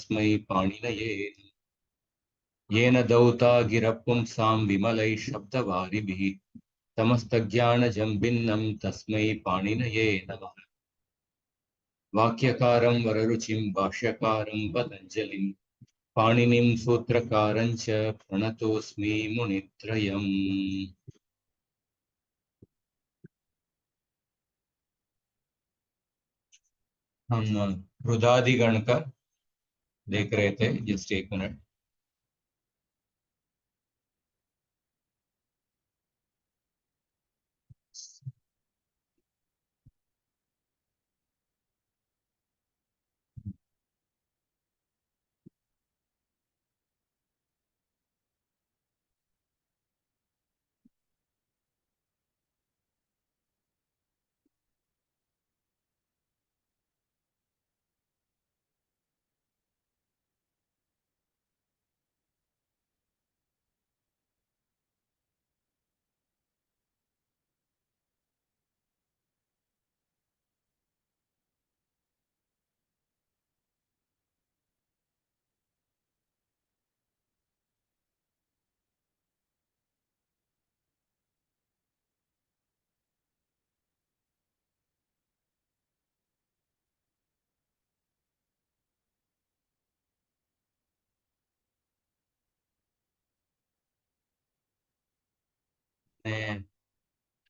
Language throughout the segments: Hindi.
तस्मै पाणिनये नमः। येन दौता गिरपुंसां विमलैः शब्दवारिभिः समस्तज्ञानजं भिन्नं तस्मै पाणिनये नमः। वाक्यकारं वररुचिं भाष्यकारं पतञ्जलिं पाणिनिं सूत्रकारं च प्रणतोऽस्मि मुनित्रयम्। हम रुदादिगण का देख रहे थे, जस्ट एक मिनट।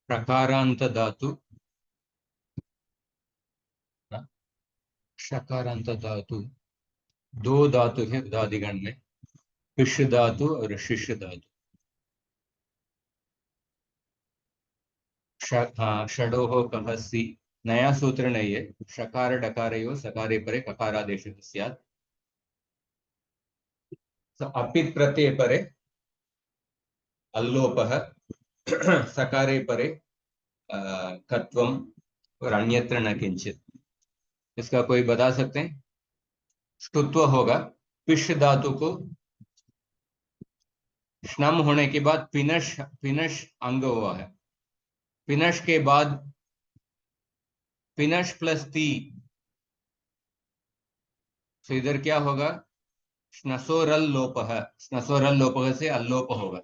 प्रकारांत धातु, शकारांत धातु, दो धातु है उदादिगण में, पिश धातु और शिश धातु। षडोह कहसी, नया सूत्र नहीं है। शकार डकारयो सकारे परे ककारादेश स्यात्। अपित् प्रत्यय परे अल्लोपः, सकारे परे कत्वम और अन्यत्र न किंचित। इसका कोई बता सकते हैं? ष्टुत्व होगा। पिश धातु को श्नम होने के बाद पिनश, पिनश अंग हुआ है। पिनश के बाद पिनश प्लस ती, तो इधर क्या होगा? स्नसोरल लोपः, स्नसोरल लोपः से अल्लोप होगा।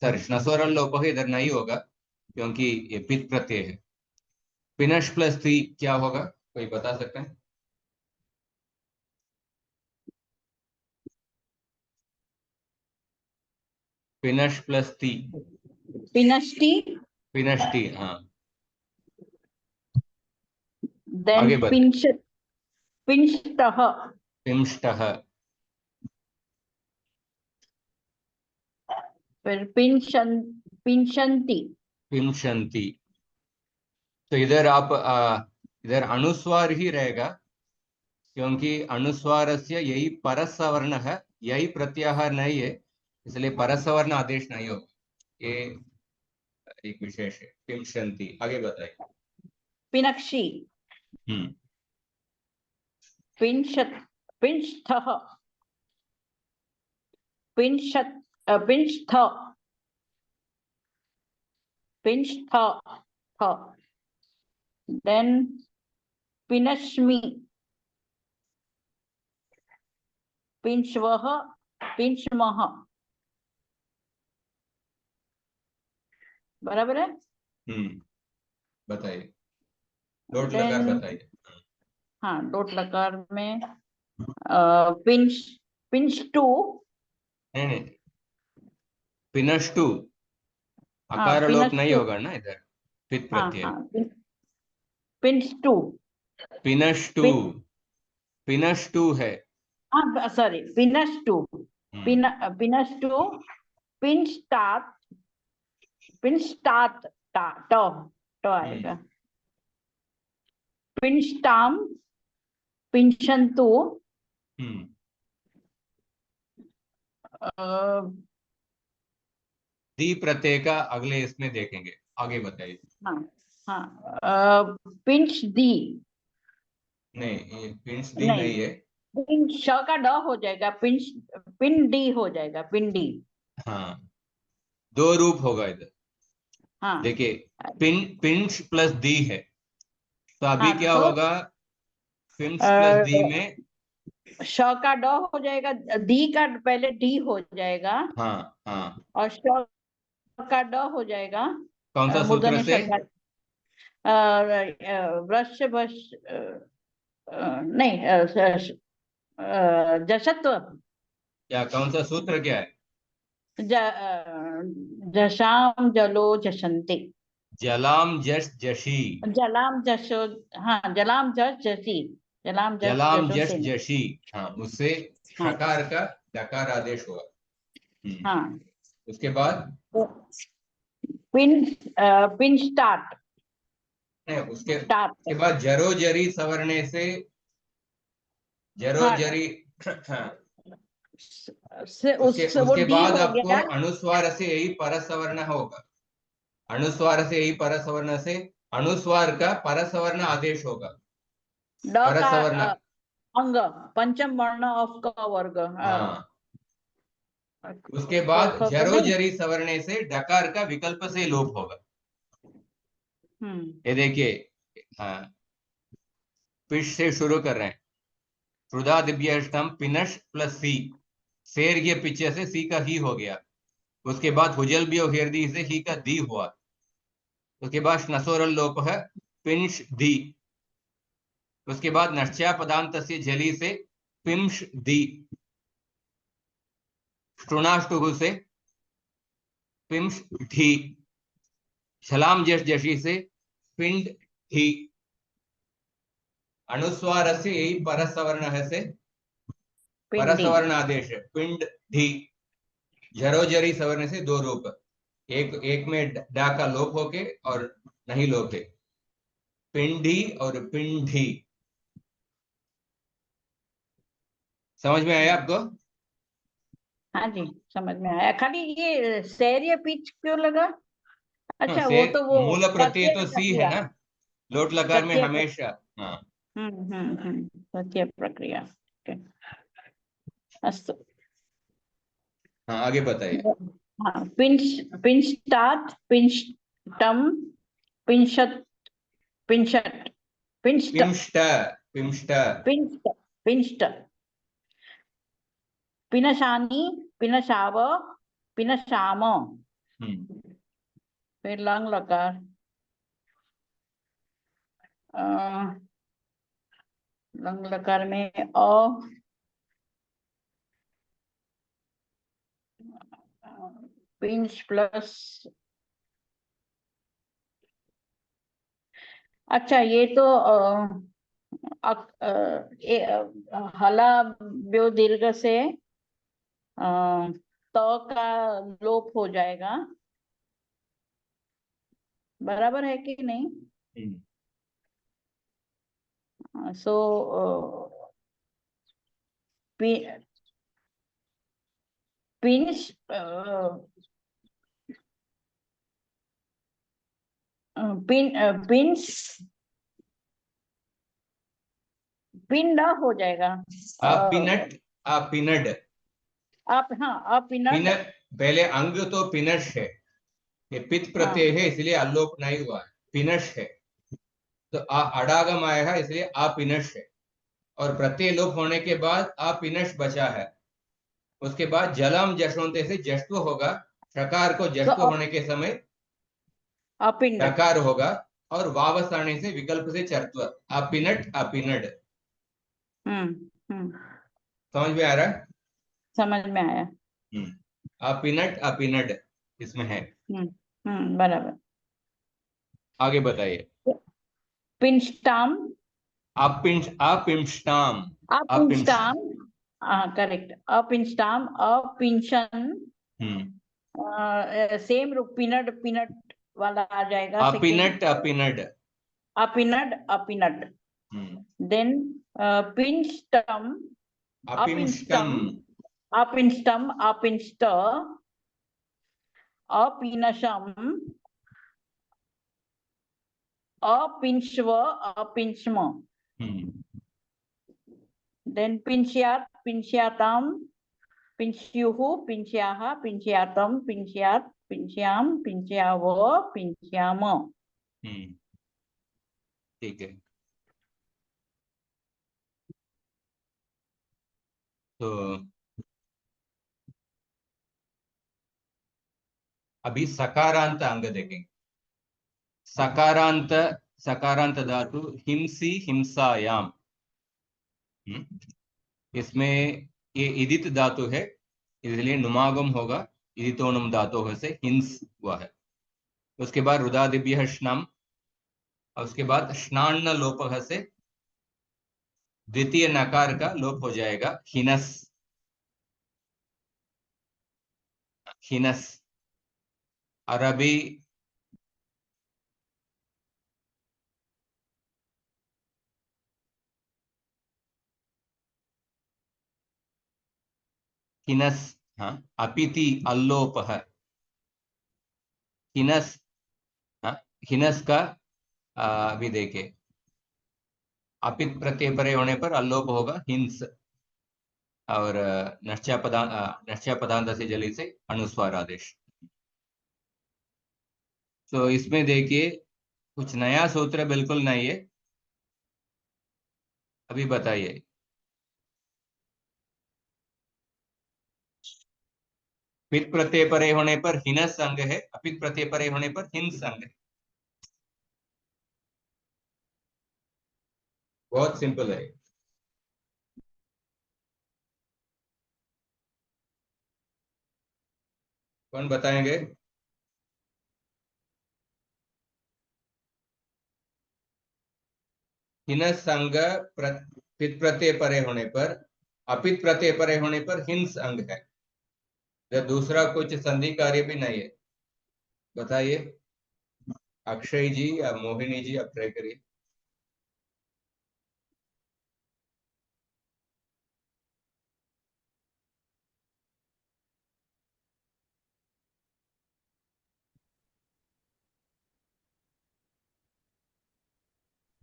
सर, स्नसोरल लोपः इधर नहीं होगा क्योंकि ये पित प्रत्यय है। पिनश प्लस ती क्या होगा, कोई बता सकते हैं? पिनश प्लस ती, पिनष्टि, पिनष्टि। हाँ, देन आगे बता। पिंश, पिंष्टः, पिंष्टः, फिर पिंशन, पिंशन्ति, पिंशन्ति। तो इधर आप इधर अनुस्वार ही रहेगा क्योंकि अनुस्वार से यही परसवर्ण है, यही प्रत्याहार नहीं है, इसलिए परसवर्ण आदेश नहीं होगा। ये एक विशेष है। पिंशन्ति, आगे बताइए। पिनक्षि, हम्म, पिंशत्, पिंष्ठः, पिंशत्, पिंष्ठ, पिंष्ठ, देन पिनश्मि, पिंशवः, पिंशमः। बराबर है? बताइए, डोट लकार बताइए। हाँ, डोट लकार में पिंश, पिंशटू, नहीं नहीं, पिनष्टु, हाँ अकार लोप नहीं पिनष्टू, होगा ना इधर, पित हाँ प्रत्यय। हाँ, पिंशटू, पिनष्टु, पिन, पिनष्टु है। हाँ सॉरी, पिनष्टू, हम्म, पिनष्टू, पिंशटात, पिंशटात, टा, टो आएगा। पिंशटाम, पिंशन्तु, हम्म, दी प्रत्यय का अगले इसमें देखेंगे। आगे बताइए। हाँ हाँ, पिंच दी, नहीं, ये पिंच दी नहीं, नहीं है। पिंच श का ड हो जाएगा, पिंच, पिंडी हो जाएगा, पिंडी। हाँ, दो रूप होगा इधर। हाँ देखिए, पिंच प्लस दी है, तो अभी हाँ, क्या तो होगा? पिंस प्लस दी में श का ड हो जाएगा, दी का पहले डी हो जाएगा, हाँ हाँ, और श का ड हो जाएगा कौन सा सूत्र मूर्धन्य से? षकार। वृष बश नहीं, जशत्व, क्या, कौन सा सूत्र क्या है? जशाम जलो जशन्ति, जलाम जश जशी, जलाम जशो, हाँ जलाम जश जसी, जलाम जश जलाम जशो जश से नहीं। जशी, हाँ, उससे हाँ षकार का डकार आदेश हुआ। हाँ, उसके बाद तो पिन पिन स्टार्ट, नहीं, उसके स्टार्ट, उसके बाद जरो जरी सवरने से, जरो हाँ जरी हाँ, से उसके उस वो उसके डी बाद हो आपको गया, अनुस्वार से यही परसवर्ण होगा। अनुस्वार से यही परसवर्ण से अनुस्वार का परसवर्ण आदेश होगा। ड का परसवर्ण, अंग, पंचम वर्ण ऑफ का वर्ग, हाँ। उसके बाद जरो नहीं। जरी सवरने से डकार का विकल्प से लोप होगा। ये देखिए, हाँ, पिश से शुरू कर रहे हैं। रुदादिभ्यष्टम पिनश प्लस सी, शेर के पीछे से सी का ही हो गया। उसके बाद हुजल भी और हेरदी से ही का दी हुआ। उसके बाद नसोरल लोप है, पिंश दी। उसके बाद नश्चा पदांत से जली से पिंश दी। स्टुणाष्टुगु से पिंश ढी। छलाम जश जशी से पिंड ढी। अनुस्वार से यही परसवर्ण है से पिंडी, परसवर्ण आदेश है, पिंड ढी। जरो जरी सवर्ण से दो रूप, एक एक में डा का लोप होके और नहीं लोप है, पिंडी और पिंडी। समझ में आया आपको? हाँ जी समझ में आया। खाली ये सैर्य पिच क्यों लगा? हाँ, अच्छा, से वो तो वो मूल प्रत्यय तृतीय तो सी है प्रक्रिया, ना, लोट लकार में तृतीय हमेशा। हाँ तृतीय प्रक्रिया। ओके, अस्तु। हाँ, आगे बताइए। हाँ, पिंच, पिंचटात्, पिंचटम, पिंशत, पिंशट, पिंचट, पिंष्ट, पिंष्ट, पिंचट, पिंचट, पिनशानी, पिनशाव, पिनशाम, फिर लंग लकार, लंग लकार में पिंच प्लस, अच्छा ये तो हला ब्यो दीर्घ से तो का लोप हो जाएगा, बराबर है कि नहीं? सो पिंच, पिंच, पिंड हो जाएगा। पिनट, पिनड। आप, हाँ आप पिन, पिनड, पहले अंग तो पिनश है, ये पित हाँ प्रत्यय है इसलिए अलोप नहीं हुआ है, पिनश है। तो अडागम आया है इसलिए पिनश है, और प्रत्यय लोप होने के बाद पिनश बचा है। उसके बाद जलम जशोंते से जश्व होगा, षकार को तो जश्व होने के समय अपिंड, डकार होगा, और वावस आने से विकल्प से चर्त्व, अपिनट अपिनड। हम्म, समझ में आ रहा है? समझ में आया। अपिनट अपिनड इसमें है। बराबर। आगे बताइए। पिंस्टाम, अपिंश अपिंष्टाम, अपिंश, अपिंस्टाम, हाँ करेक्ट, अपिंस्टाम, अपिंशन, हम्म, सेम रूप, पिनड, पिनट वाला आ जाएगा सेकेंड, अपिनट अपिनड, अपिनड, अपिनड, देन पिंस्टम, अपिंष्टम, अपिंस्टम, अपिंस्टम, अपिंस्ट, अपिनशम, अपिंश्व, अपिंश्म, देन पिंस्यात्, पिंस्याताम, पिंस्युः, पिंस्याः, पिंस्यातम, पिंस्यात्, पिंस्याम, पिंस्याव, पिंस्याम। ठीक है। तो अभी सकारांत अंग देखेंगे। सकारांत सकारांत धातु हिंसी हिंसायाम। इसमें ये इदित धातु है, इसलिए नुमागम होगा। इदितोनुम धातु से हिंस हुआ है। उसके बाद रुदादिभ्यः श्नम, और उसके बाद स्नान्न लोपः से द्वितीय नकार का लोप हो जाएगा, हिनस। हिनस। और अभी हिनस, हाँ, अपिति अल्लोपः। हिनस, हाँ, हिनस का अभी देखिए, अपित प्रत्यय परे होने पर अल्लोप होगा, हिंस। और नश्चा पदांत से जली से अनुस्वार आदेश। तो इसमें देखिए कुछ नया सूत्र बिल्कुल नहीं है। अभी बताइए, पित प्रत्यय परे होने पर हिनस अंग है, अपित प्रत्यय परे होने पर हिंस अंग है। बहुत सिंपल है। कौन बताएंगे? हिनस अंग पित प्रत्यय परे होने पर, अपित प्रत्यय परे होने पर हिंस अंग है। जब दूसरा कुछ संधि कार्य भी नहीं है। बताइए अक्षय जी या मोहिनी जी, आप ट्राई करिए।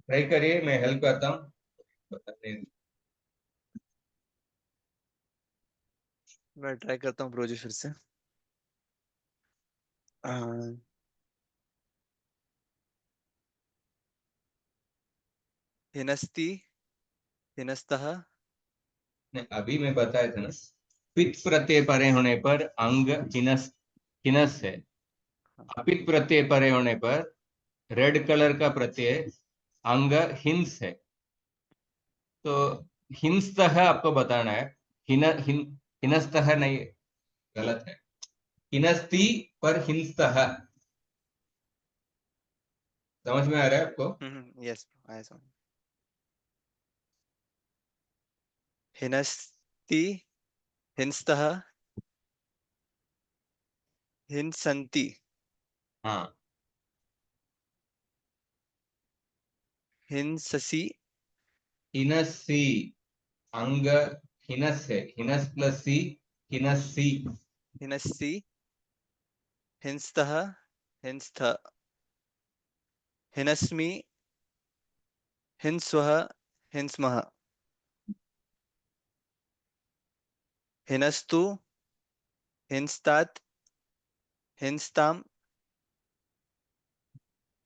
ट्राई करिए, मैं हेल्प करता हूँ बताने। मैं ट्राई करता हूँ ब्रोजी फिर से। हिनस्ति, हिनस्तः। नहीं, अभी मैं बताया था ना, पित प्रत्यय परे होने पर अंग हिनस, हिनस है। अपित प्रत्यय परे होने पर रेड कलर का प्रत्यय अंग हिंस है। तो हिंसतः आपको बताना है, हिनस्तः नहीं, गलत है। हिनस्ति पर हिंसतः। समझ में आ रहा है आपको? यस, आया समझ। हिनस्ति, हिंस्तः, हिंसन्ति। हाँ, हिंससि। हिनस्सी अंग हिनस है, हिनस प्लस सी, हिनस्सी। हिनस्सि, हिंस्तः, हिंस्थ। हिनस्मि, हिंस्वः, हिंस्मः। हिनस्तु, हिंस्तात्, हिंस्ताम्,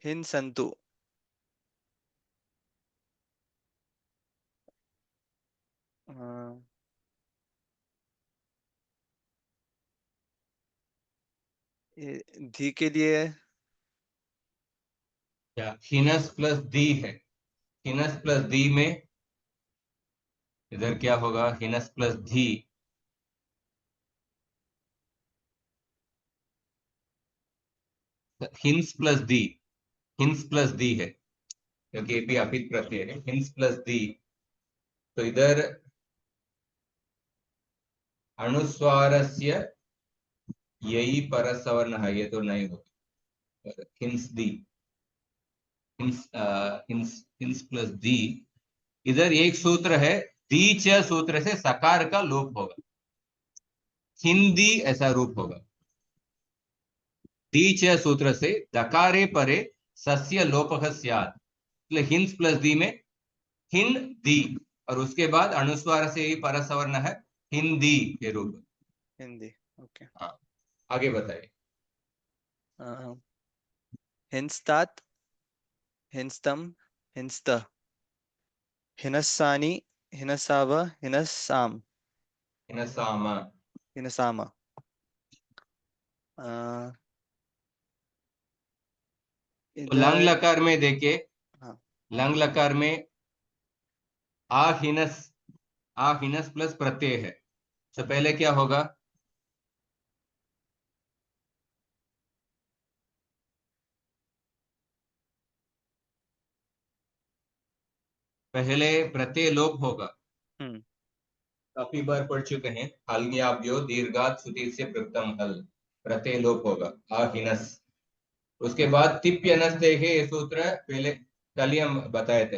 हिंसन्तु। धी के लिए क्या हिनस प्लस दी है? हिनस प्लस दी में इधर क्या होगा? हिनस प्लस धी। हिंस प्लस दी, हिंस प्लस दी है, क्योंकि ये भी अपित प्रत्यय है। हिंस प्लस दी, तो इधर अनुस्वारस्य यही परसवर्ण है, ये तो नहीं होगा। हिंस दी, हिंस हिंस प्लस दी। इधर एक सूत्र है, दी च सूत्र से सकार का लोप होगा, हिंदी ऐसा रूप होगा। दी च सूत्र से दकारे परे सस्य लोपः स्यात्, हिंस प्लस दी में हिन दी, और उसके बाद अनुस्वार से ही परसवर्ण है, हिंदी के रूप। हिंदी। ओके। हाँ, आगे बताइए। हिंस्तात्, हिंस्तम, हिंस्त। हिनस्सानि, हिनसाव, हिनस्साम। हिनसाम। हिनसाम। तो लंग इधर लकार में देखिए, हाँ लंग लकार में आहिनस, आहिनस प्लस प्रत्यय है। तो पहले क्या होगा? पहले प्रत्यय लोप होगा। हम्म काफी बार पढ़ चुके हैं, हल्ग्याभ्यो दीर्घात सुधीर से प्रथम हल, प्रत्यय लोप होगा आहिनस। उसके बाद तिप्यनस्ते ये सूत्र पहले कल ही हम बताए थे।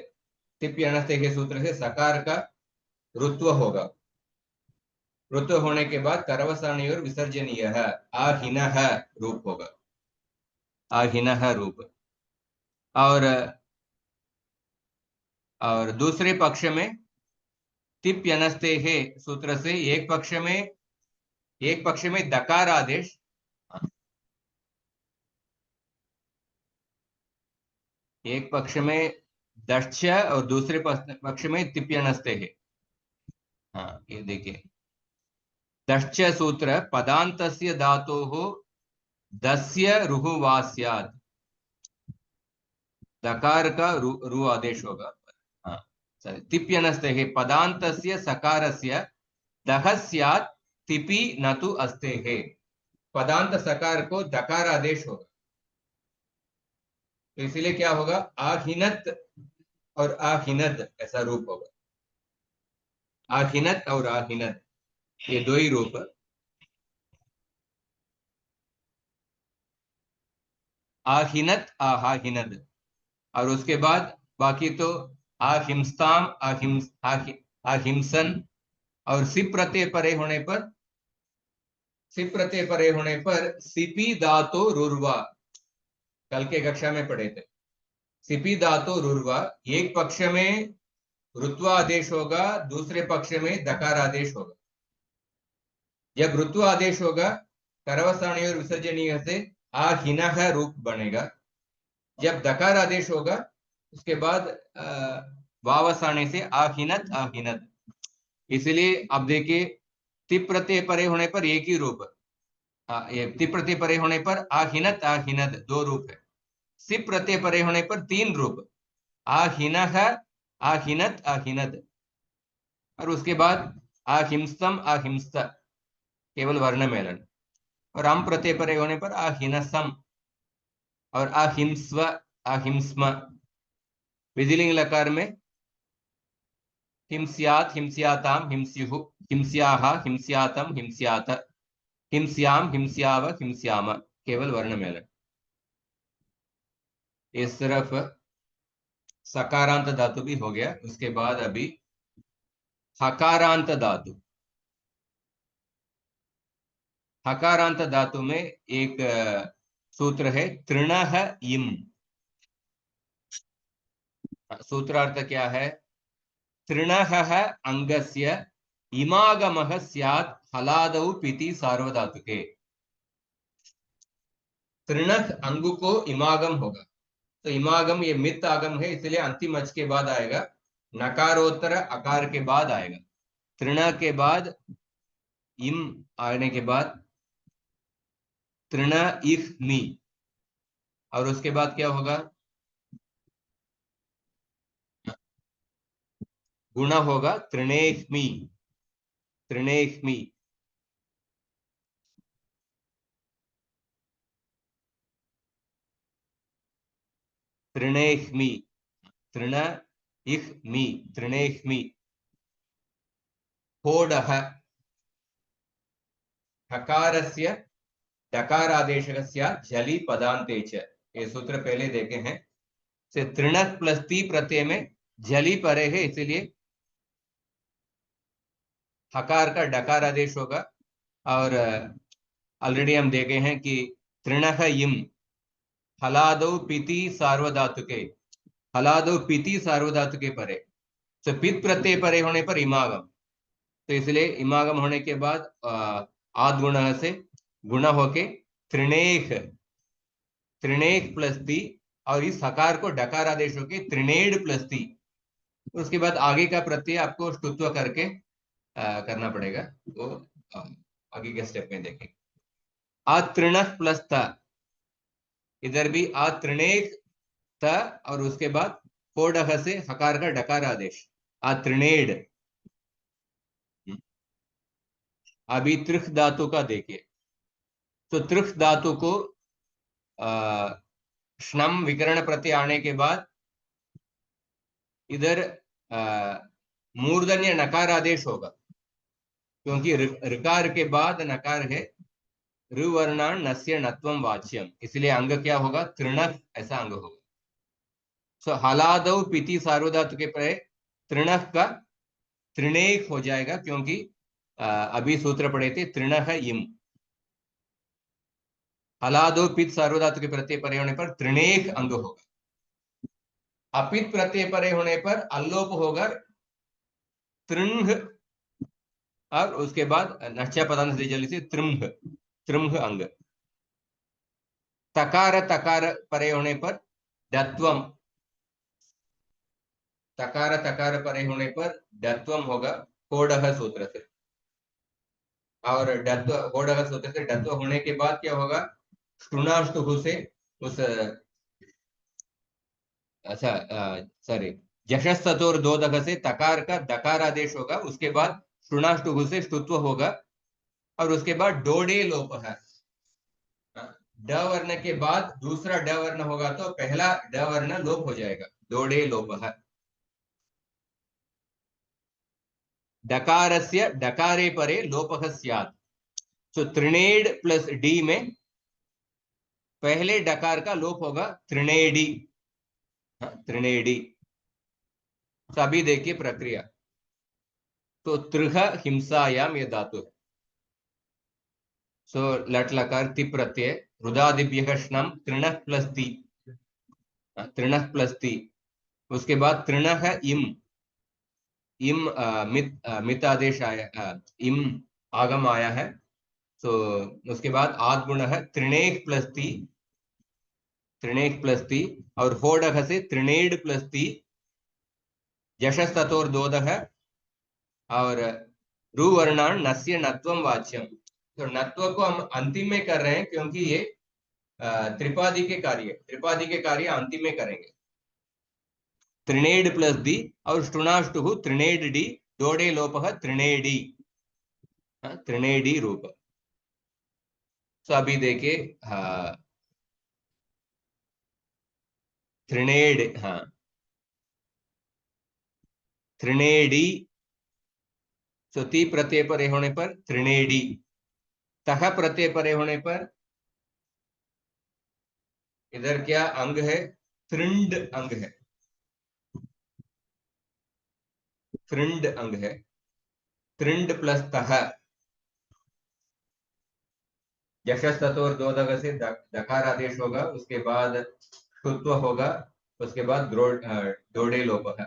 तिप्यनस्ते के सूत्र से सकार का ऋत्व होगा। ऋत्व होने के बाद करवसानी और विसर्जनीय है, आहिनः रूप होगा, आहिनः रूप। और दूसरे पक्ष में तिप्यनस्ते है सूत्र से एक पक्ष में दकार आदेश, एक पक्ष में दक्ष और दूसरे पक्ष में तिप्यनस्ते है। हाँ ये देखिए, दक्ष सूत्र पदान्तस्य धातोः दस्य रुहुवा स्यात्, दकार का रु आदेश होगा। हाँ तिप्यनस्ते है पदान्तस्य सकारस्य दह स्यात् तिपि न तु अस्ते है। पदांत सकार को दकार आदेश होगा, तो इसीलिए क्या होगा? आहिनत और आहिनद ऐसा रूप होगा। आहिनत और आहिनद ये दो ही रूप, आहिनत आहिनद। और उसके बाद बाकी तो आहिंस्ताम आहिंसन। और सिप प्रत्यय परे होने पर, सिप प्रत्यय परे होने पर सिपी धातो रुर्वा, कल के कक्षा में पढ़े थे। सिपी धातो रुर्वा, एक पक्ष में ऋत्वा आदेश होगा, दूसरे पक्ष में दकार आदेश होगा। जब ऋत्वा आदेश होगा करवसानी और विसर्जनीय से आहिनः रूप बनेगा। जब दकार आदेश होगा उसके बाद वावसाने से आहिनत आहिनद। इसलिए अब देखिए, तिप प्रत्यय परे होने पर एक ही रूप, ये तिप प्रत्यय परे होने पर आहिनत आहिनद दो रूप है। सिप प्रत्यय परे होने पर तीन रूप, आहिनः आहिनत आहिनद। और उसके बाद आहिंसम आहिंस्त, केवल वर्ण मेलन। और अम प्रत्यय परे होने पर आहिनसम और अहिंस्व अहिंस्म। विधिलिंग लकार में हिंस्यात हिंस्याताम हिंस्युः, हिंस्याः हिंस्यातम हिंस्यात, हिंस्याम हिंस्याव हिंस्याम, केवल वर्ण मेलन। इस तरफ सकारांत धातु भी हो गया। उसके बाद अभी हकारांत धातु। हकारांत धातु में एक सूत्र है तृणः इम। सूत्रार्थ क्या है? तृणः अंगस्य इमागमः स्यात् हलादौ पिति सार्वधातुके। तृणः अंगु को इमागम होगा, तो इमागम ये मित आगम है, इसलिए अंतिम अच के बाद आएगा, नकारोत्तर अकार के बाद आएगा। तृण के बाद इम आने के बाद तृण इफ मी, और उसके बाद क्या होगा? गुण होगा तृणेह्मि, तृणेह्मि। तृणेह्मि, तृण इह्मि, तृणेह्मि। होडः, हकारस्य डकारादेशस्य झलि पदान्ते च। ये सूत्र पहले देखे हैं। से तृण प्लस ती प्रत्यय में झलि परे है, इसीलिए हकार का डकार आदेश होगा। और ऑलरेडी हम देखे हैं कि तृणः इम हलादौ पिति सार्वधातुके, हलादौ पिति सार्वधातुके परे, तो पित प्रत्यय परे होने पर इमागम, तो इसलिए इमागम होने के बाद आद गुण से गुण होके त्रिनेख, त्रिनेख प्लस ती, और इस हकार को डकार आदेश होके त्रिनेड प्लस ती। उसके बाद आगे का प्रत्यय आपको ष्टुत्व करके करना पड़ेगा, वो अ, आगे के स्टेप में देखेंगे। अतृण प्लस त, इधर भी अतृणेक त और उसके बाद कोडह से हकार का डकार आदेश अतृणेड। अभी त्रिख धातु का देखिए, तो त्रिख धातु को श्नम विकरण प्रत्यय आने के बाद इधर मूर्धन्य नकार आदेश होगा, क्योंकि ऋकार के बाद नकार है, ऋवर्णान नस्य नत्वम वाच्यम, इसलिए अंग क्या होगा, तृणक ऐसा अंग होगा। सो हलादौ पिति सार्वधातु के परे तृणक का तृणेक हो जाएगा, क्योंकि अभी सूत्र पढ़े थे तृणः इम। हलादो पित सार्वधातु के प्रत्यय परे होने पर तृणेक अंग होगा। अपित प्रत्यय परे होने पर अल्लोप होगा, तृंह, और उसके बाद नश्चा पदांत जल्दी से त्रिम्ह, त्रिम्ह अंग। तकार तकार परे होने पर डत्वम, तकार तकार परे होने पर डत्वम होगा कोडह सूत्र से, और डत्व कोडह सूत्र से डत्व होने के बाद क्या होगा, ष्टुनाष्टुः से उस अच्छा सॉरी जशस्तोर दोदक से तकार का दकार आदेश होगा, उसके बाद ष्टुनाष्टुः से ष्टुत्व होगा, और उसके बाद डोडे लोप है। ड वर्ण के बाद दूसरा ड वर्ण होगा तो पहला ड वर्ण लोप हो जाएगा, डोडे लोप है। डकारस्य डकारे परे लोपः स्यात्, तो त्रिनेड प्लस डी में पहले डकार का लोप होगा त्रिनेडी, त्रिनेडी। सभी देखिए प्रक्रिया, तो त्रिह हिंसायाम ये धातु है। सो लट लकार ति प्रत्यय रुदादिभ्यः श्नम तृणः प्लस ति, तृणः प्लस ति, उसके बाद तृणः इम, इम मित आदेश आया, इम आगम आया है, तो उसके बाद आद्गुण है त्रिणेक प्लस ति, त्रिणेक प्लस ति, और होडह से त्रिनेड प्लस ति, यशस्ततोर दोदह, और रुवर्णान नस्य नत्वम वाच्यम। तो नत्व को हम अंतिम में कर रहे हैं, क्योंकि ये त्रिपादी के कार्य, त्रिपादी के कार्य अंतिम में करेंगे। त्रिनेड प्लस दी और ष्टुनाष्टु त्रिनेड डी, डोडे लोपः त्रिनेडी, त्रिनेडी रूप। तो अभी देखिए त्रिनेड, हाँ त्रिनेडी, तो ती प्रत्यय परे होने पर त्रिनेडी, तह प्रत्यय परे होने पर इधर क्या अंग है, त्रिंड अंग है, त्रिंड अंग है, त्रिंड प्लस तह, यशस्ततोर दोदग से दकार आदेश होगा, उसके बाद शुत्व होगा, उसके बाद डोडे लोप है,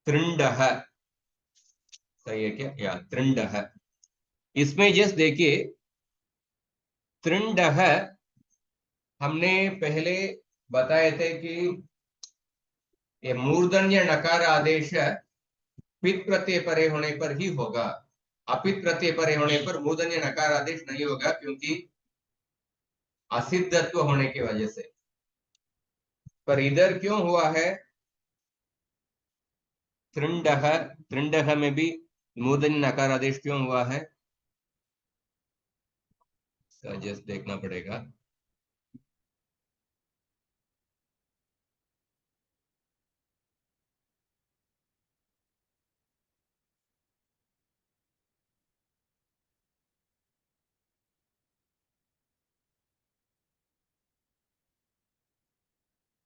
त्रिंड है, सही है क्या, या त्रिंड है। इसमें जस्ट देखिए त्रिंड है, हमने पहले बताए थे कि ये मूर्धन्य नकार आदेश पित प्रत्यय परे होने पर ही होगा, अपित प्रत्यय परे होने पर मूर्धन्य नकार आदेश नहीं होगा, क्योंकि असिद्धत्व होने की वजह से। पर इधर क्यों हुआ है, त्रिंडह, त्रिंडह में भी मूर्धन्य नकार आदेश क्यों हुआ है, जस्ट देखना पड़ेगा।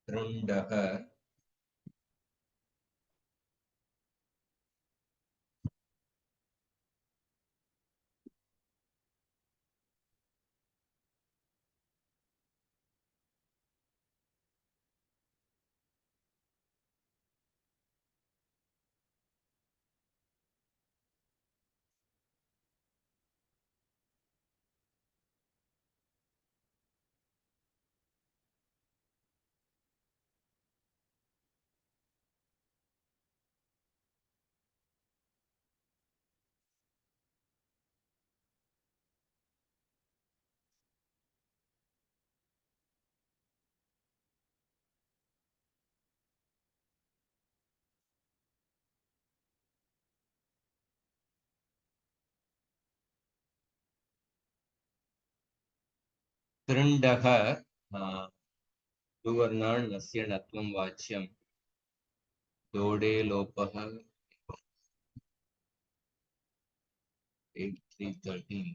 त्रिंडह, तृण्डः सुवर्णान् नस्य नत्वं वाच्यं दोडे लोपः 8313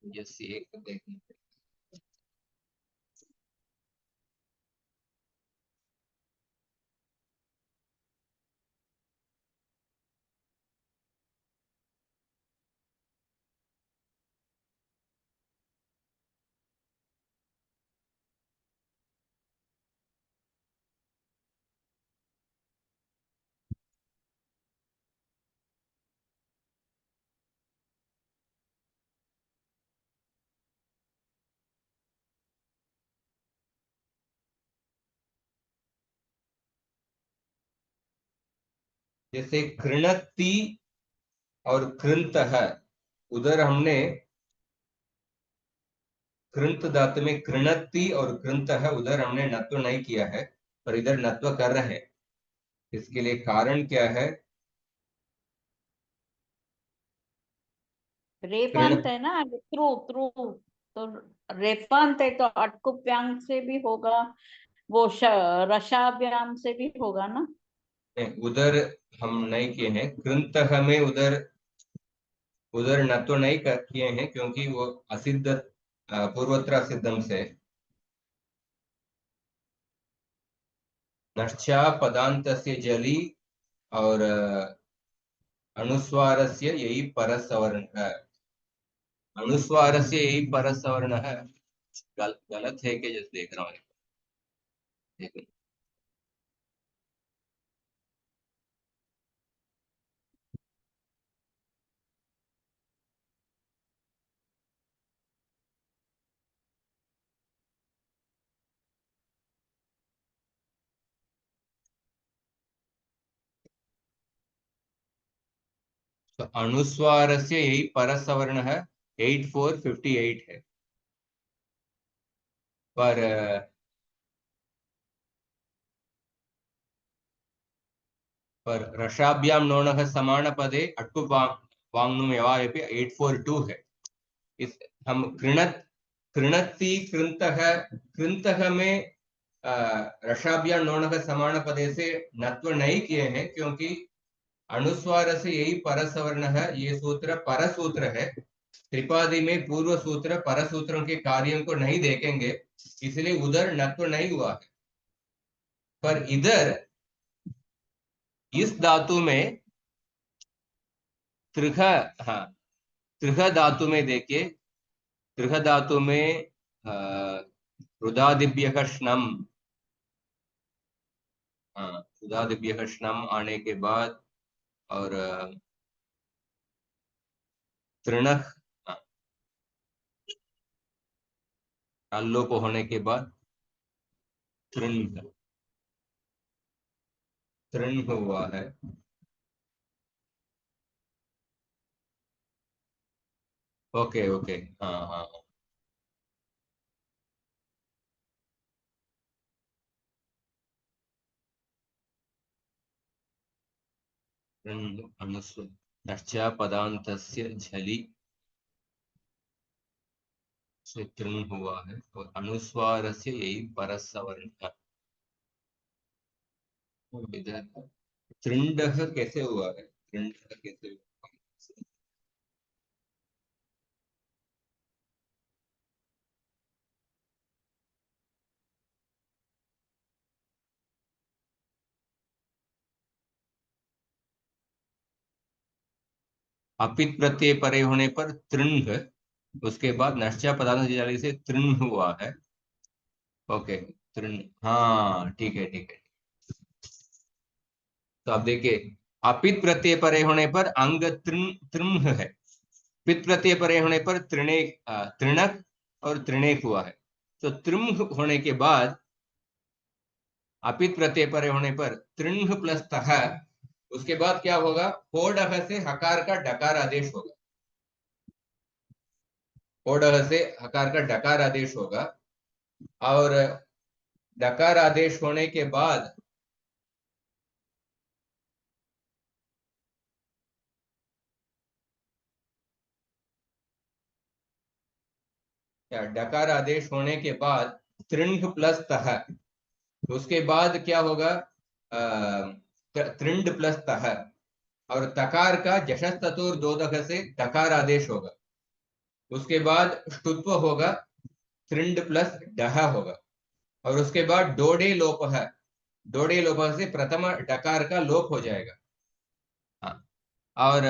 जैसे एक देखने जैसे कृणति और कृंतः, उधर हमने कृंत धातु में कृणति और कृंतः उधर हमने नत्व नहीं किया है, पर इधर नत्व कर रहे हैं। इसके लिए कारण क्या है? रेफांत है ना, थ्रू थ्रू, तो रेफांत है तो अटकुप्यांग से भी होगा, वो रसाभ्याम से भी होगा ना। उधर हम नहीं किए हैं, कृंतः में उधर उधर नत्व नहीं किए हैं क्योंकि वो असिद्ध पूर्वत्र सिद्धम से नश्चा पदान्तस्य जलि और अनुस्वारस्य यही परसवर्ण है। अनुस्वारस्य यही परसवर्ण है, गलत है कि जैसे देख रहा हूँ देखो। तो अनुस्वारस्य यही परसवर्ण है, 8458 है। पर रसाभ्याम नोणः समान पदे अट्कु वांगनुम यवायपि 842 है। इस हम कृणति कृंतः, कृंतः में रसाभ्याम नोणः समान पदे से नत्व नहीं किए हैं क्योंकि अनुस्वार से यही परसवर्ण है। ये सूत्र परसूत्र है। त्रिपादी में पूर्व सूत्र परसूत्रों के कार्यों को नहीं देखेंगे, इसलिए उधर नत्व नहीं हुआ है। पर इधर इस धातु में त्रिघ, हाँ त्रिघ धातु में देखिए, त्रिघ धातु में रुदादिभ्यः श्नम, हाँ रुदादिभ्यः श्नम आने के बाद और तृणः अल्लोप होने के बाद तृण तृण हुआ है। ओके ओके, हाँ हाँ, नश्चा पदान्तस्य झलि से तृण हुआ है और अनुस्वार से यही परसवर्ण है। इधर तृंडः कैसे हुआ है? तृंडः कैसे हुआ? अपित प्रत्यय परे होने पर तृण, उसके बाद नश्चा पदार्थ जाली से तृण हुआ है। ओके, तृण, हाँ ठीक है ठीक है। तो अब देखिए, अपित प्रत्यय परे होने पर अंग तृण तृण है, पित प्रत्यय परे होने पर तृणे तृणक और तृणेक हुआ है। तो तृण होने के बाद अपित प्रत्यय परे होने पर तृण प्लस तह, उसके बाद क्या होगा? होडह से हकार का डकार आदेश होगा, होडह से हकार का डकार आदेश होगा। और डकार आदेश होने के बाद या डकार आदेश होने के बाद त्रिंग प्लस तह, उसके बाद क्या होगा, त्रिंड प्लस तह, और तकार का जशस ततुर दोदक से डकार आदेश होगा। उसके बाद ष्टुत्व होगा, त्रिंड प्लस डह होगा, और उसके बाद डोडे लोप है, डोडे लोप से प्रथम डकार का लोप हो जाएगा। हाँ, और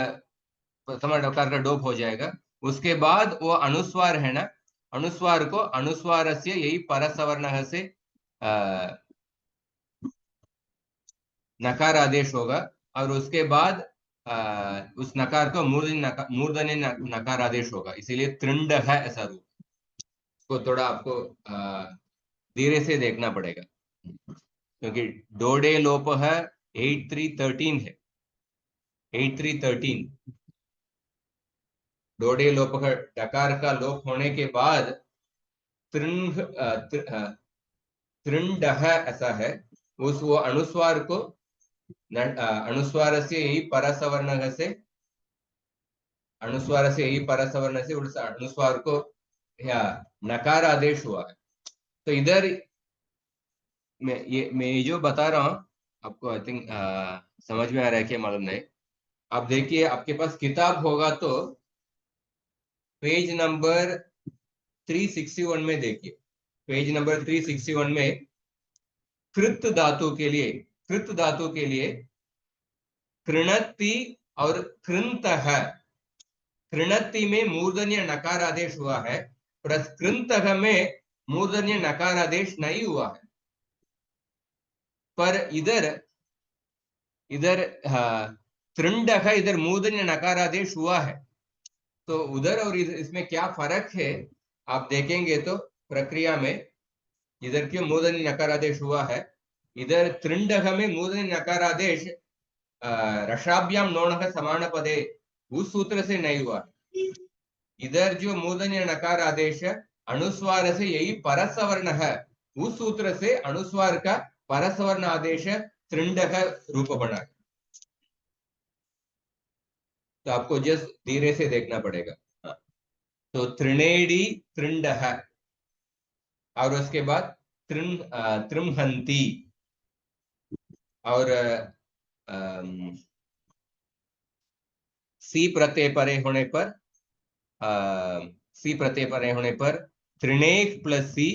प्रथम डकार का लोप हो जाएगा। उसके बाद वो अनुस्वार है ना, अनुस्वार को अनुस्वार से यही परसवर्ण से नकार आदेश होगा, और उसके बाद उस नकार को मूर्धन्य नकार आदेश होगा, इसीलिए त्रिंड है ऐसा रूप। इसको थोड़ा आपको धीरे से देखना पड़ेगा, क्योंकि डोडे लोप है 8313 है, 8313 डोडे लोप का डकार का लोप होने के बाद त्रिंड ऐसा है, उस वो अनुस्वार को अनुस्वार से यही परसवर्ण से, अनुस्वार से यही परसवर्ण से उस अनुस्वार को या नकार आदेश हुआ है। तो इधर मैं जो बता रहा हूं आपको, आई थिंक समझ में आ रहा है कि मालूम नहीं। आप देखिए, आपके पास किताब होगा तो पेज नंबर 361 में देखिए, पेज नंबर 361 में कृत धातु के लिए, कृत धातु के लिए कृणति और कृंत है। कृणति में मूर्धन्य नकार आदेश हुआ है, प्लस कृंत में मूर्धन्य नकार आदेश नहीं हुआ है। पर इधर त्रिंड है, इधर मूर्धन्य नकार आदेश हुआ है। तो उधर और इसमें क्या फर्क है आप देखेंगे तो प्रक्रिया में, इधर क्यों मूर्धन्य नकार आदेश हुआ है, इधर त्रिंड में मूर्धन्य नकार आदेश रसाभ्याम नोण समान पदे उस सूत्र से नहीं हुआ। इधर जो मूर्धन्य नकार आदेश अनुस्वार से यही परसवर्ण है, उस सूत्र से अनुस्वार का परसवर्ण आदेश त्रिंड का रूप बना। तो आपको जस्ट धीरे से देखना पड़ेगा। हाँ। तो त्रिनेडी त्रिंड है, और उसके बाद त्रिमहंती, और सी प्रत्यय परे होने पर, सी प्रत्यय परे होने पर त्रिनेक प्लस सी,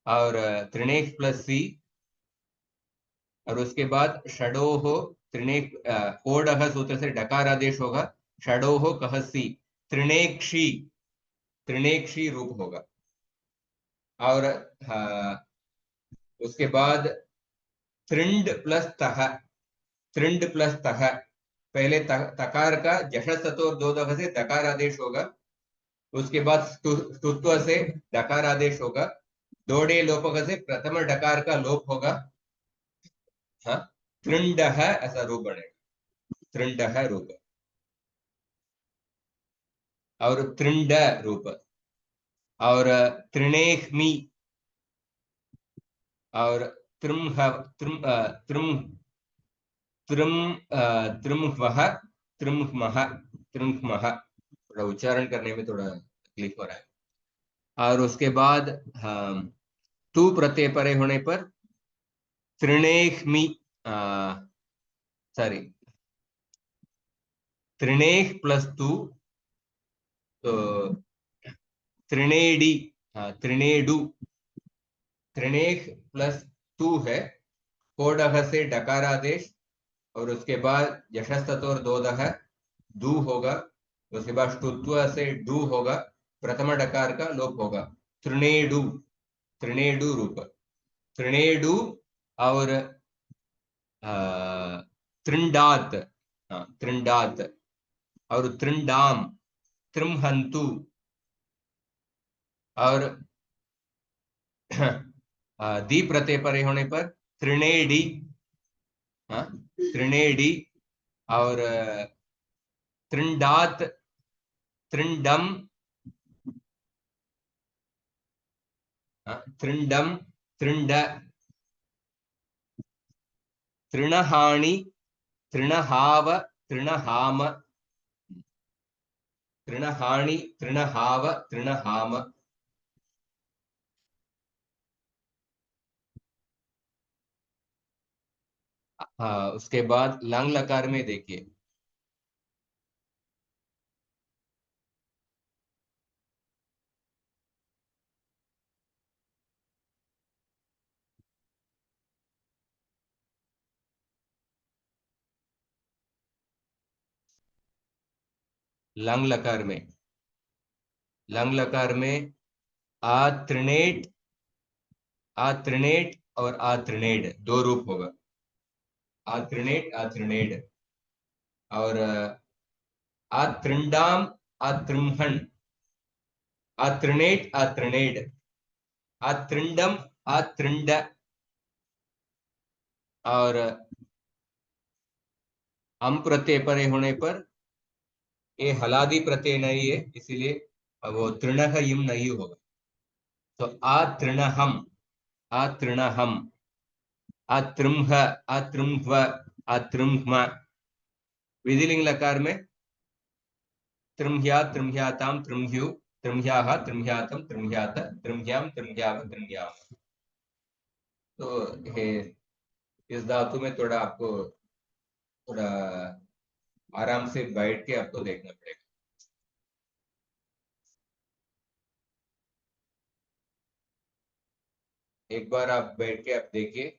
और त्रिनेक प्लस सी, और उसके बाद षडोह त्रिनेक कोडह सूत्र से डकार आदेश होगा, षडोह कहसी, त्रिनेक्षी, त्रिनेक्षी रूप होगा। और उसके बाद त्रिंड प्लस तह, त्रिंड प्लस तह, पहले तकार का जशस तत्व दो दफे से दकार आदेश होगा, उसके बाद स्तुत्व से डकार आदेश होगा, दोडे लोपक से प्रथम डकार का लोप होगा। हाँ, त्रिंड है ऐसा रूप बनेगा, त्रिंड है रूप, और त्रिंड रूप, और त्रिनेख्मी, और त्रिम त्रिम त्रिम त्रिमह, त्रिमह, त्रिमह, थोड़ा उच्चारण करने में थोड़ा तकलीफ हो रहा है। और उसके बाद तू प्रत्यय परे होने पर त्रिनेख्मी, सॉरी, त्रिनेख प्लस तू, तो त्रिनेडी, त्रिनेडु, त्रिनेख प्लस तू है, कोडह से डकार आदेश, और उसके बाद यशस तत्व दोदह दू होगा, उसके बाद ष्टुत्व से डू होगा, प्रथम डकार का लोप होगा, त्रिनेडु, त्रिनेडु रूप, त्रिनेडु, और त्रिंडात, त्रिंडात, और त्रिंडाम, त्रिमहंतु, और दी प्रत्यय परे होने पर त्रिनेडी, त्रिनेडी, और त्रिंडात, त्रिंडम, त्रिंडम, त्रिंड, तृणहानि, तृणहाव, तृणहाम, तृणहानि, तृणहाव, तृणहाम, हाँ, उसके बाद लंग लकार में देखिए, लंग लकार में, लंग लकार में आत्रिनेट, आत्रिनेट और आत्रिनेड दो रूप होगा। आत्रिनेट, आत्रिनेड, और आत्रिंडाम, आत्रिमहन, आत्रिनेट, आत्रिनेड, आत्रिंडम, आत्रिंड, और अम प्रत्यय परे होने पर ये हलादी प्रत्यय नहीं है, इसीलिए वो तृणह इम नहीं होगा। तो आतृणहम, आतृणहम, आतृम्ह, आतृम्ह्व, आतृम्ह्म। विधिलिंग लकार में त्रिम्ह्या, त्रिम्ह्याताम, त्रिम्ह्यु, त्रिम्ह्याः, त्रिम्ह्यातम, त्रिम्ह्यात, त्रिम्ह्याम, त्रिम्ह्याव, त्रिम्ह्याम। तो ये इस धातु में थोड़ा आपको थोड़ा आराम से बैठ के आपको देखना पड़ेगा। एक बार आप बैठ के आप देखिए,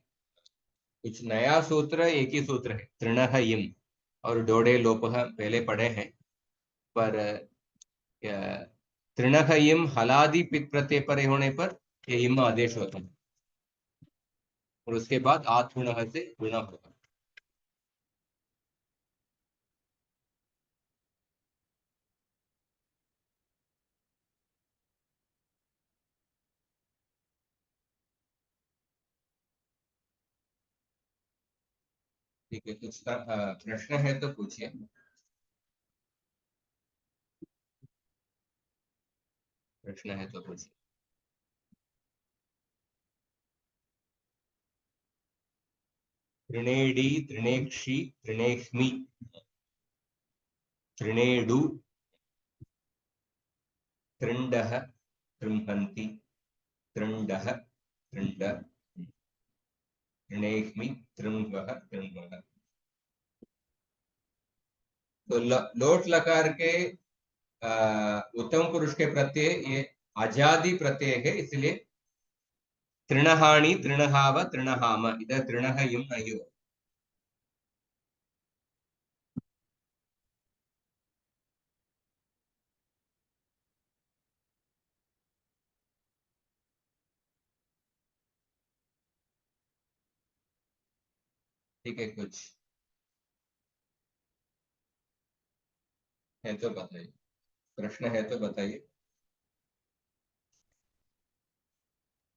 कुछ नया सूत्र, एक ही सूत्र है, तृणः इम और डोडे लोपः पहले पढ़े हैं, पर तृणः इम हलादि पित प्रत्यय परे होने पर ये इम आदेश होता है, और उसके बाद आत्मनः से गुणा होगा। ठीक है, कुछ प्रश्न है तो पूछिए। प्रश्न है तो पूछिए। त्रिनेडी, त्रिनेक्षी, त्रिनेक्ष्मी, त्रिनेडु, त्रिंडः, त्रिंहन्ति, त्रिंडः, त्रिंड, त्रिनेक्ष्मी, त्रिंगः, त्रिंगः। तो लोट लकार के उत्तम पुरुष के प्रत्यय ये अजादि प्रत्यय है, इसलिए तृणहानि, तृणहाव, तृणहाम, इधर तृणः इम नहीं हो। ठीक है, कुछ है तो बताइए, प्रश्न है तो बताइए।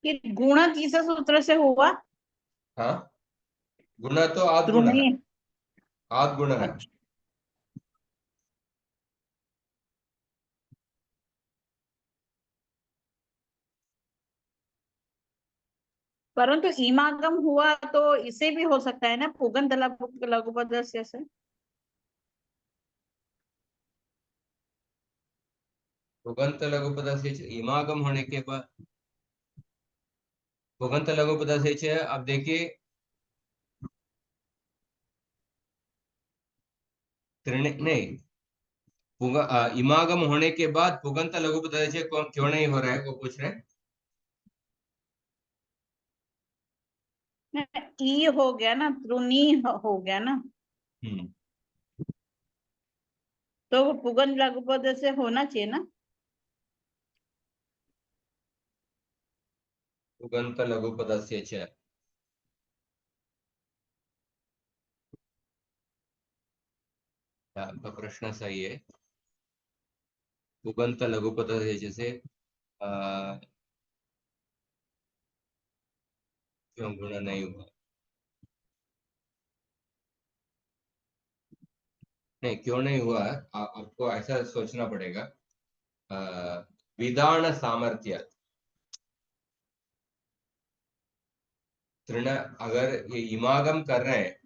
ये गुण किस सूत्र से हुआ? हाँ, गुण तो आद गुण है, त्रुणी। आद गुण है। अच्छा, परंतु इमागम हुआ तो इसे भी हो सकता है ना, पुगंत लघु पदस्य से। पुगंत लघु पद से इमागम होने के बाद पुगंत लघु पद से, अब देखिए नहीं, इमागम होने के बाद पुगंत लघु पद से क्यों नहीं हो रहा है, वो पूछ रहे हैं। ई हो गया ना, त्रुनी हो गया ना, हम्म, तो वो पुगंत लघु पद से होना चाहिए ना। पुगंत लघु पद से आपका प्रश्न सही है। पुगंत लघु पद से क्यों गुण नहीं हुआ? नहीं, क्यों नहीं हुआ है, आपको ऐसा सोचना पड़ेगा। विधान सामर्थ्य, तृण, अगर ये इमागम कर रहे हैं,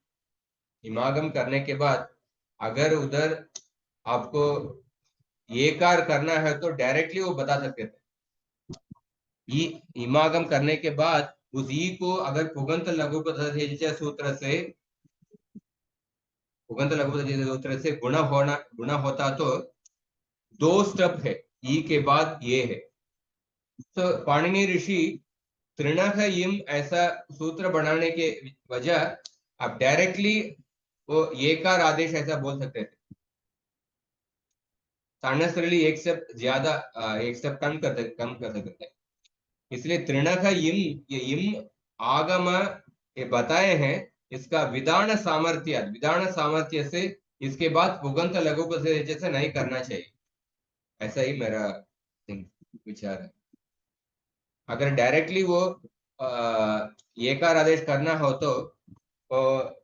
इमागम करने के बाद अगर उधर आपको ये कार करना है तो डायरेक्टली वो बता सकते थे। ई इमागम करने के बाद उस ई को अगर पुगंत लघु पदस्य सूत्र से पुगंत लघु पद सूत्र से गुण होता तो 2 स्टेप है, ई के बाद ये है। तो पाणिनि ऋषि तृणः इम ऐसा सूत्र बनाने के वजह आप डायरेक्टली वो एकार आदेश ऐसा बोल सकते थे, अननेसेसरीली एक स्टेप ज्यादा एक स्टेप कम कर सकते हैं। इसलिए तृणः इम, ये इम आगम ये बताए हैं, इसका विधान सामर्थ्य से इसके बाद पुगंत लघु पद से नहीं करना चाहिए, ऐसा ही मेरा विचार है। अगर डायरेक्टली वो एकार आदेश करना हो तो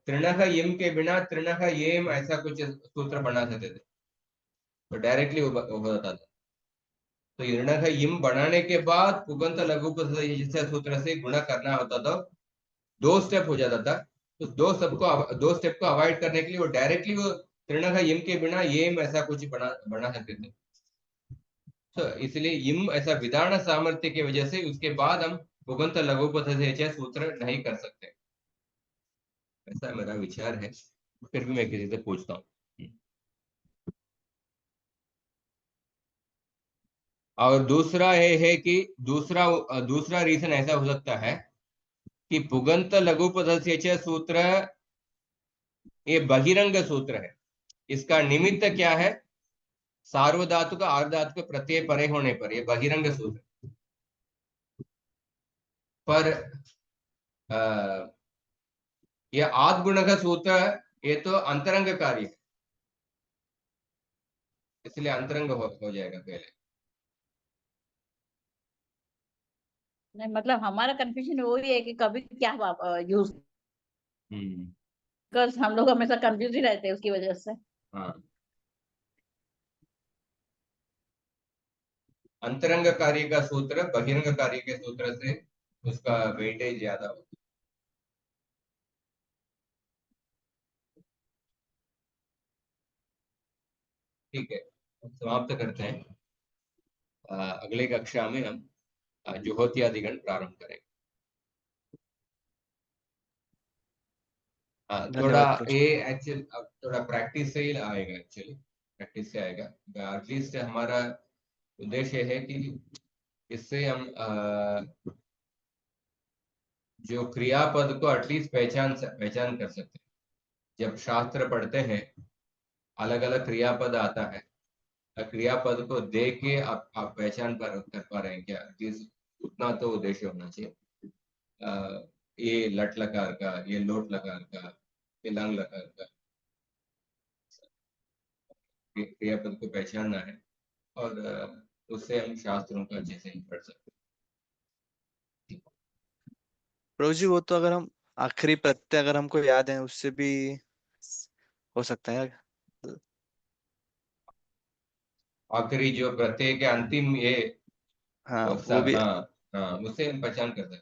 तृणः इम के बिना तृणः एम ऐसा कुछ सूत्र बना सकते थे, तो डायरेक्टली वो होता था। तो तृणः इम बनाने के बाद पुगंत लघु पद सूत्र से गुणा करना होता था, 2 स्टेप हो जाता था। तो 2 स्टेप को अवॉइड करने के लिए वो डायरेक्टली वो तृणः इम के बिना एम ऐसा कुछ बना सकते थे। तो इसलिए इम ऐसा विधान सामर्थ्य की वजह से उसके बाद हम पुगंत लघु पद सूत्र नहीं कर सकते, ऐसा मेरा विचार है। फिर भी मैं किसी से पूछता हूँ। और दूसरा ये है कि दूसरा रीजन ऐसा हो सकता है कि पुगंत लघु पद सूत्र ये बहिरंग सूत्र है। इसका निमित्त क्या है? सार्वधातुक आर्धातुक प्रत्यय परे होने पर ये बहिरंग सूत्र। पर ये आद्गुणक सूत्र ये तो अंतरंग कार्य है, इसलिए अंतरंग हो जाएगा पहले। नहीं मतलब हमारा कंफ्यूजन वही है कि कभी क्या यूज, बिकॉज हम लोग हमेशा कंफ्यूज ही रहते हैं उसकी वजह से। हाँ, अंतरंग कार्य का सूत्र बहिरंग कार्य के सूत्र से उसका वेटेज ज्यादा होता है। ठीक है, समाप्त करते हैं। अगले कक्षा में हम जुहोत्यादिगण प्रारंभ करेंगे। थोड़ा धन्यवाद प्रोजी। ये एक्चुअल अब थोड़ा प्रैक्टिस से ही आएगा, एक्चुअली प्रैक्टिस से आएगा। एटलीस्ट हमारा उद्देश्य है कि इससे हम जो क्रियापद को एटलीस्ट पहचान कर सकते हैं। जब शास्त्र पढ़ते हैं अलग अलग क्रियापद आता है, क्रियापद को देख के आप पहचान कर पा रहे हैं क्या? जिस उतना तो उद्देश्य होना चाहिए। ये लट लकार का, ये लोट लकार का, ये लंग लकार का क्रियापद को पहचानना है, और उससे हम शास्त्रों का अच्छे से पढ़ सकते हैं। प्रोजी वो तो अगर हम आखिरी प्रत्यय अगर हमको याद है उससे भी हो सकता है। आखिरी जो प्रत्यय के अंतिम ये हाँ वो सब, भी हाँ हाँ, उससे हम पहचान कर सकते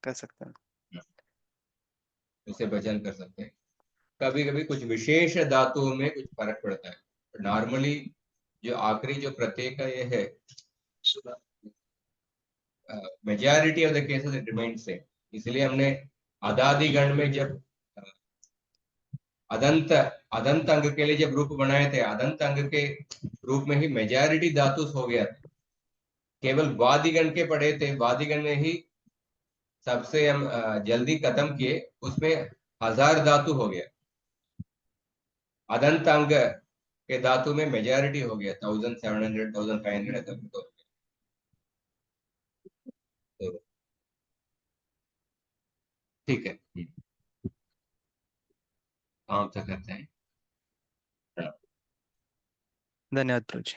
कर सकते हैं। हैं, उससे पहचान कर सकते हैं। कभी कभी कुछ विशेष धातुओं में कुछ फर्क पड़ता है। नॉर्मली जो आखिरी जो प्रत्यय का ये है, majority of the cases it remains same. इसलिए हमने अदादि गण में जब अदंत अदंत अंग के लिए जब रूप बनाए थे, अदंत अंग के रूप में ही मेजॉरिटी धातु हो गया था। केवल वादिगण के पढ़े थे, वादिगण में ही सबसे हम जल्दी खत्म किए, उसमें 1000 धातु हो गया। अदंत अंग के धातु में मेजॉरिटी हो गया, 1700 1500 ऐसा कुछ हो गया। तो ठीक है, काम तो करते हैं। धन्यवाद प्रोजी।